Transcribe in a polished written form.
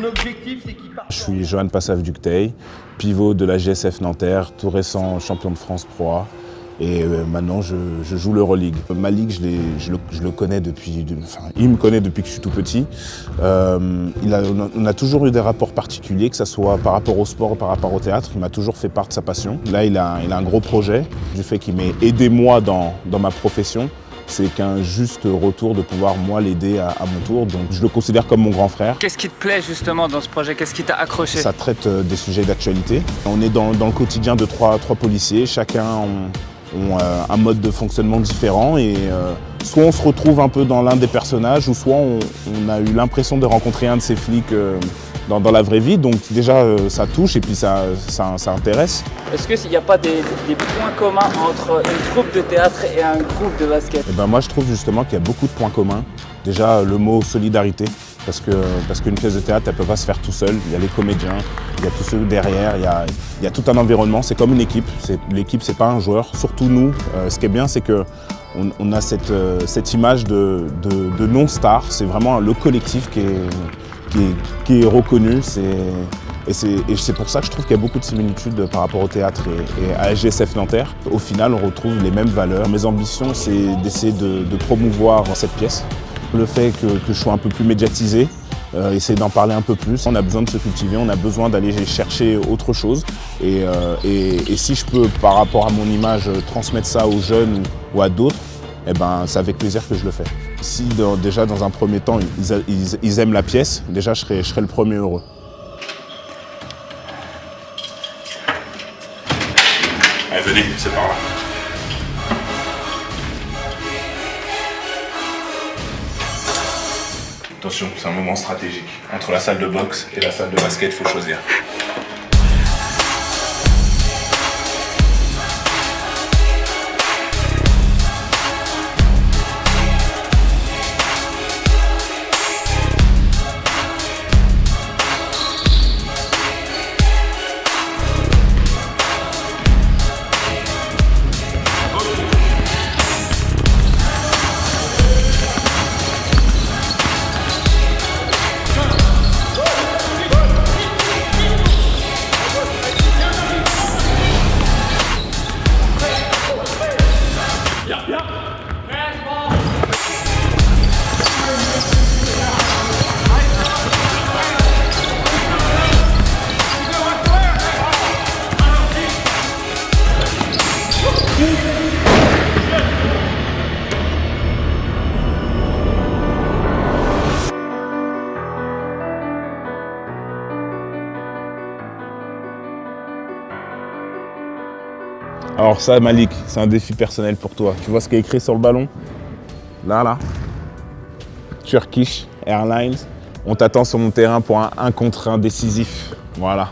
objectif, c'est qu'il parte. Je suis Johan Passav-Ducteil, pivot de la GSF Nanterre, tout récent champion de France Pro A. Et maintenant, je joue l'Euroleague. Malik, je le connais depuis... il me connaît depuis que je suis tout petit. On a toujours eu des rapports particuliers, que ce soit par rapport au sport ou par rapport au théâtre. Il m'a toujours fait part de sa passion. Là, il a un gros projet. Du fait qu'il m'ait aidé, moi, dans ma profession, c'est qu'un juste retour de pouvoir, moi, l'aider à mon tour. Donc, je le considère comme mon grand frère. Qu'est-ce qui te plaît, justement, dans ce projet? Qu'est-ce qui t'a accroché? Ça traite des sujets d'actualité. On est dans le quotidien de trois policiers. Chacun ont un mode de fonctionnement différent et soit on se retrouve un peu dans l'un des personnages ou soit on a eu l'impression de rencontrer un de ces flics dans la vraie vie. Donc déjà ça touche et puis ça intéresse. Est-ce qu'il n'y a pas des points communs entre une troupe de théâtre et un groupe de basket? Et ben moi je trouve justement qu'il y a beaucoup de points communs. Déjà le mot solidarité, parce qu'une pièce de théâtre elle ne peut pas se faire tout seul. Il y a les comédiens, il y a tous ceux derrière, il y a tout un environnement, c'est comme une équipe. L'équipe c'est pas un joueur, surtout nous. Ce qui est bien c'est qu'on a cette image de non-star, c'est vraiment le collectif qui est reconnu. Et c'est pour ça que je trouve qu'il y a beaucoup de similitudes par rapport au théâtre et à la GSF Nanterre. Au final, on retrouve les mêmes valeurs. Mes ambitions, c'est d'essayer de promouvoir cette pièce. Le fait que je sois un peu plus médiatisé, essayer d'en parler un peu plus. On a besoin de se cultiver, on a besoin d'aller chercher autre chose. Et si je peux, par rapport à mon image, transmettre ça aux jeunes ou à d'autres, eh ben, c'est avec plaisir que je le fais. Si déjà dans un premier temps, ils aiment la pièce, déjà je serai le premier heureux. Allez, venez, c'est par là. Attention, c'est un moment stratégique. Entre la salle de boxe et la salle de basket, il faut choisir. Alors ça, Malik, c'est un défi personnel pour toi. Tu vois ce qui est écrit sur le ballon? Là. Turkish Airlines. On t'attend sur mon terrain pour un contre 1 décisif. Voilà.